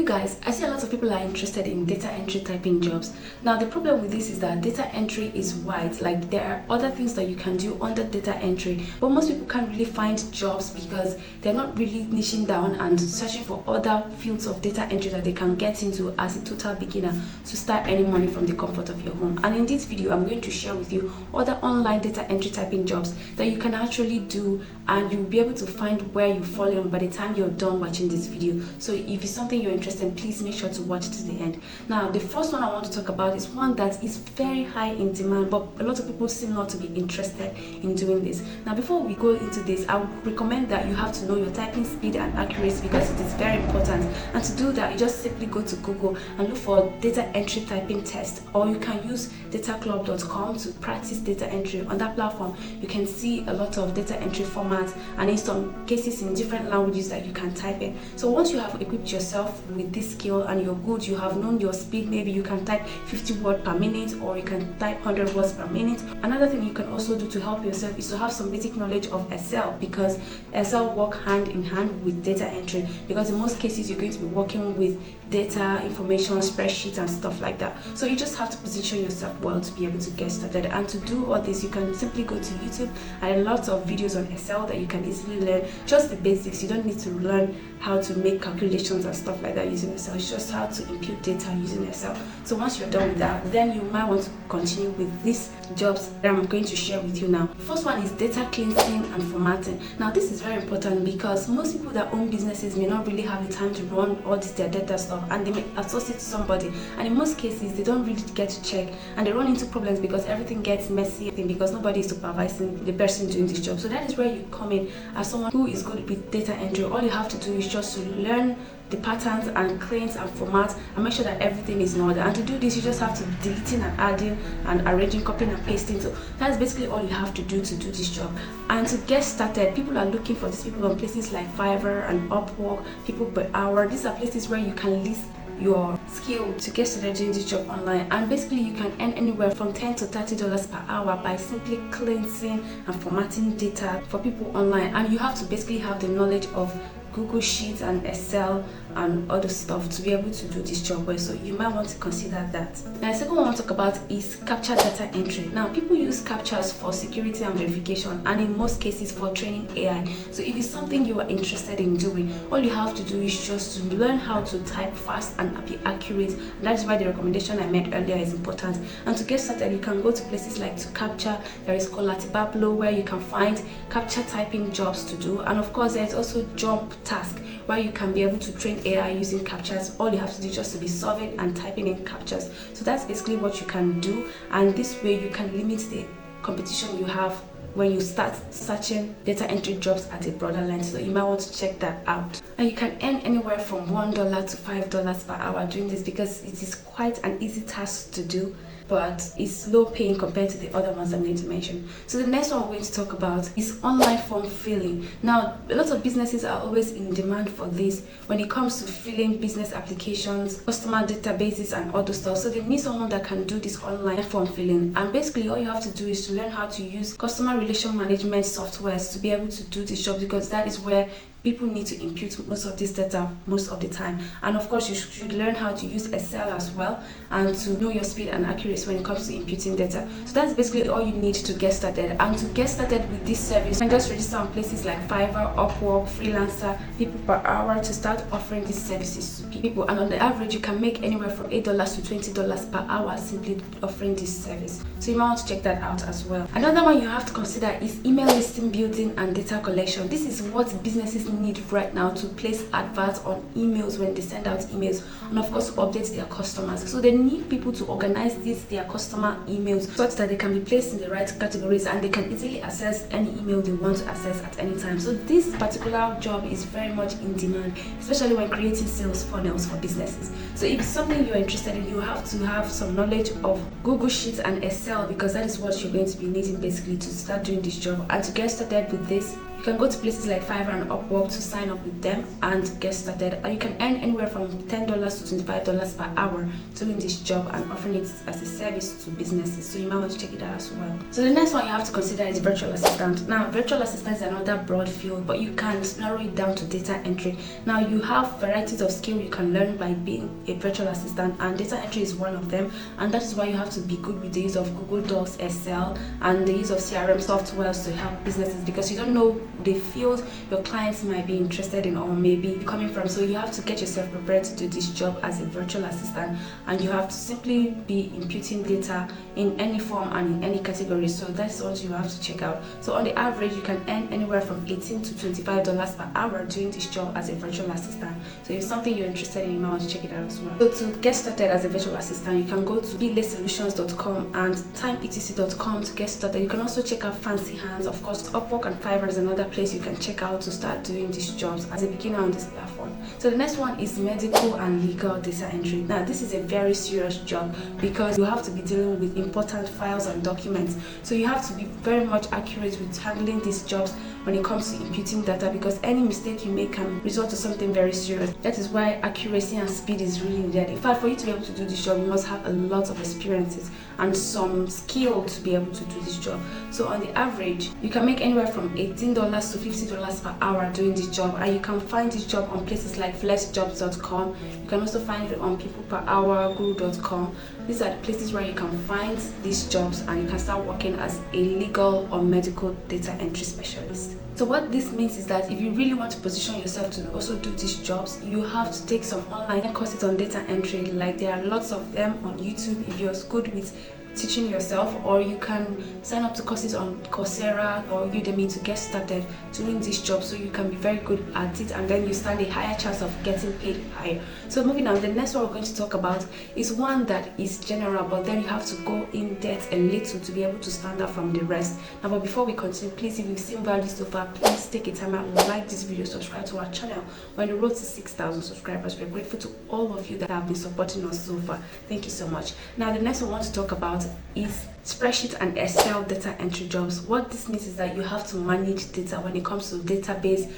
you guys, I see a lot of people are interested in data entry typing jobs. Now the problem with this is that data entry is wide. Like, there are other things that you can do under data entry, but most people can't really find jobs because they're not really niching down and searching for other fields of data entry that they can get into as a total beginner to start earning money from the comfort of your home. And in this video, I'm going to share with you other online data entry typing jobs that you can actually do, and you'll be able to find where you fall in by the time you're done watching this video. So if it's something you're interested in, please make sure to watch to the end. Now, the first one I want to talk about is one that is very high in demand, but a lot of people seem not to be interested in doing this. Now, before we go into this, I would recommend that you have to know your typing speed and accuracy because it is very important. And to do that, you just simply go to Google and look for data entry typing test, or you can use dataclub.com to practice data entry. On that platform, you can see a lot of data entry formats and in some cases in different languages that you can type in. So once you have equipped yourself with this skill and you're good, you have known your speed, maybe you can type 50 words per minute or you can type 100 words per minute. Another thing you can also do to help yourself is to have some basic knowledge of Excel, because Excel work hand in hand with data entry, because in most cases you're going to be working with data, information, spreadsheets and stuff like that. So you just have to position yourself well to be able to get started. And to do all this, you can simply go to YouTube and lots of videos on Excel that you can easily learn just the basics. You don't need to learn how to make calculations and stuff like that using Excel. It's just how to impute data using Excel. So once you're done with that, then you might want to continue with these jobs that I'm going to share with you now. The first one is data cleansing and formatting. Now this is very important because most people that own businesses may not really have the time to run all this their data stuff, and they may outsource it to somebody, and in most cases they don't really get to check, and they run into problems because everything gets messy because nobody is supervising the person doing this job. So that is where you come in as someone who is good with data entry. All you have to do is just to learn the patterns and cleanse and format and make sure that everything is in order. And to do this, you just have to deleting and adding and arranging, copying and pasting. So that's basically all you have to do this job. And to get started, people are looking for these people on places like Fiverr and Upwork, people per hour. These are places where you can list your skill to get started doing this job online, and basically you can earn anywhere from $10 to $30 per hour by simply cleansing and formatting data for people online. And you have to basically have the knowledge of Google Sheets and Excel and other stuff to be able to do this job well. So you might want to consider that. Now the second one I want to talk about is Captcha data entry. Now people use Captchas for security and verification, and in most cases for training AI. So if it's something you are interested in doing, all you have to do is just to learn how to type fast and be accurate. And that is why the recommendation I made earlier is important. And to get started, you can go to places like Captcha. There is Colatibablo where you can find Captcha typing jobs to do, and of course there's also Job Task where you can be able to train AI using Captchas. All you have to do is just to be solving and typing in Captchas. So that's basically what you can do, and this way you can limit the competition you have when you start searching data entry jobs at a broader length. So you might want to check that out. And you can earn anywhere from $1 to $5 per hour doing this, because it is quite an easy task to do, but it's low paying compared to the other ones I'm going to mention. So the next one we're going to talk about is online form filling. Now a lot of businesses are always in demand for this when it comes to filling business applications, customer databases and other stuff. So they need someone that can do this online form filling, and basically all you have to do is to learn how to use customer relation management softwares to be able to do this job, because that is where people need to impute most of this data most of the time. And of course you should learn how to use Excel as well, and to know your speed and accuracy when it comes to imputing data. So that's basically all you need to get started. And to get started with this service, you can just register on places like Fiverr, Upwork, Freelancer, people per hour to start offering these services to people. And on the average you can make anywhere from $8 to $20 per hour simply offering this service. So you might want to check that out as well. Another one you have to consider is email listing building and data collection. This is what businesses need right now to place adverts on emails when they send out emails, and of course to update their customers. So they need people to organize their customer emails such that they can be placed in the right categories and they can easily access any email they want to access at any time. So this particular job is very much in demand, especially when creating sales funnels for businesses. So if it's something you're interested in, you have to have some knowledge of Google Sheets and Excel, because that is what you're going to be needing basically to start doing this job. And to get started with this, you You can go to places like Fiverr and Upwork to sign up with them and get started. And you can earn anywhere from $10 to $25 per hour doing this job and offering it as a service to businesses. So you might want to check it out as well. So the next one you have to consider is virtual assistant. Now, virtual assistant is another broad field, but you can narrow it down to data entry. Now, you have varieties of skill you can learn by being a virtual assistant, and data entry is one of them. And that is why you have to be good with the use of Google Docs, Excel, and the use of CRM softwares to help businesses, because you don't know the field your clients might be interested in or maybe coming from. So you have to get yourself prepared to do this job as a virtual assistant, and you have to simply be imputing data in any form and in any category. So that's what you have to check out. So on the average, you can earn anywhere from $18 to $25 per hour doing this job as a virtual assistant. So if it's something you're interested in, you might want to check it out as well. So to get started as a virtual assistant, you can go to belaysolutions.com and timeetc.com to get started. You can also check out Fancy Hands. Of course, Upwork and Fiverr is another place you can check out to start doing these jobs as a beginner on this platform. So the next one is medical and legal data entry. Now, this is a very serious job because you have to be dealing with important files and documents. So you have to be very much accurate with handling these jobs when it comes to imputing data, because any mistake you make can result to something very serious. That is why accuracy and speed is really needed. In fact, for you to be able to do this job, you must have a lot of experiences and some skill to be able to do this job. So on the average, you can make anywhere from $18 to $50 per hour doing this job, and you can find this job on places like flexjobs.com. You can also find it on people per hour, guru.com. These are the places where you can find these jobs and you can start working as a legal or medical data entry specialist. So what this means is that if you really want to position yourself to also do these jobs, you have to take some online courses on data entry. Like, there are lots of them on YouTube if you're good with teaching yourself, or you can sign up to courses on Coursera or Udemy to get started doing this job, so you can be very good at it, and then you stand a higher chance of getting paid higher. So moving on, the next one we're going to talk about is one that is general, but then you have to go in depth a little to be able to stand out from the rest. Now, but before we continue, please, if you've seen value so far, please take a time out, like this video, subscribe to our channel. We're on the road to 6,000 subscribers. We're grateful to all of you that have been supporting us so far. Thank you so much. Now, the next one I want to talk about is Spreadsheet and Excel data entry jobs. What this means is that you have to manage data when it comes to database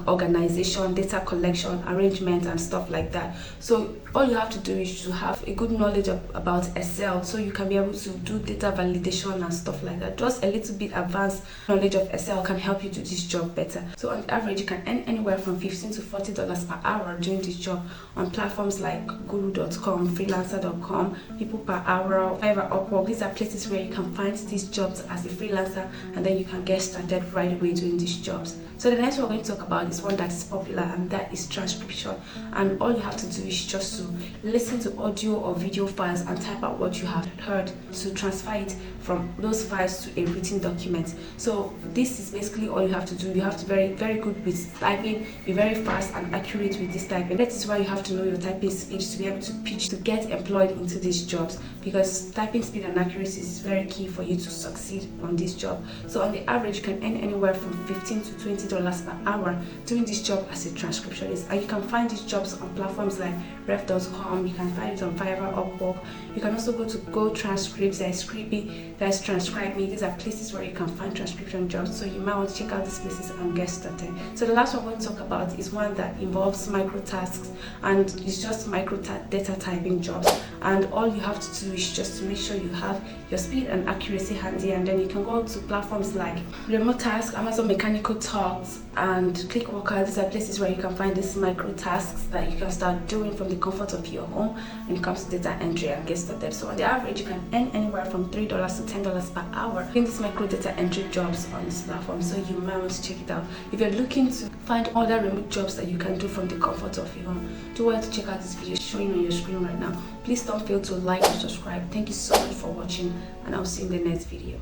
organization, data collection, arrangement, and stuff like that. So all you have to do is to have a good knowledge about Excel, so you can be able to do data validation and stuff like that. Just a little bit advanced knowledge of Excel can help you do this job better. So on the average, you can earn anywhere from $15 to $40 per hour doing this job on platforms like guru.com, freelancer.com, people per hour, Fiverr, Upwork. These are places where you can find these jobs as a freelancer, and then you can get started right away doing these jobs. So the next one we're going to talk about is one that is popular, and that is transcription. And all you have to do is just to listen to audio or video files and type out what you have heard to transfer it from those files to a written document. So this is basically all you have to do. You have to be very good with typing, be very fast and accurate with this typing. That is why you have to know your typing speed to be able to pitch to get employed into these jobs, because typing speed and accuracy is very key for you to succeed on this job. So on the average, you can earn anywhere from $15 to $20 per hour doing this job as a transcriptionist. And you can find these jobs on platforms like ref.com. You can find it on Fiverr, Upwork. You can also go to Go Transcripts, there's Scribby, there's Transcribe Me. These are places where you can find transcription jobs, so you might want to check out these places and get started. So the last one we're going to talk about is one that involves Microtasks, and it's just micro data typing jobs. And all you have to do is just to make sure you have your speed and accuracy handy, and then you can go to platforms like Remote Task, Amazon Mechanical Turks, and Clickworker. These are places where you can find these micro tasks that you can start doing from the comfort of your home when it comes to data entry and get started. So on the average, you can earn anywhere from $3 to $10 per hour doing these micro data entry jobs on this platform. So you might want to check it out. If you're looking to find other remote jobs that you can do from the comfort of your home, do well to check out this video showing on your screen right now. Please don't fail to like and subscribe. Thank you so much for watching, and I'll see you in the next video.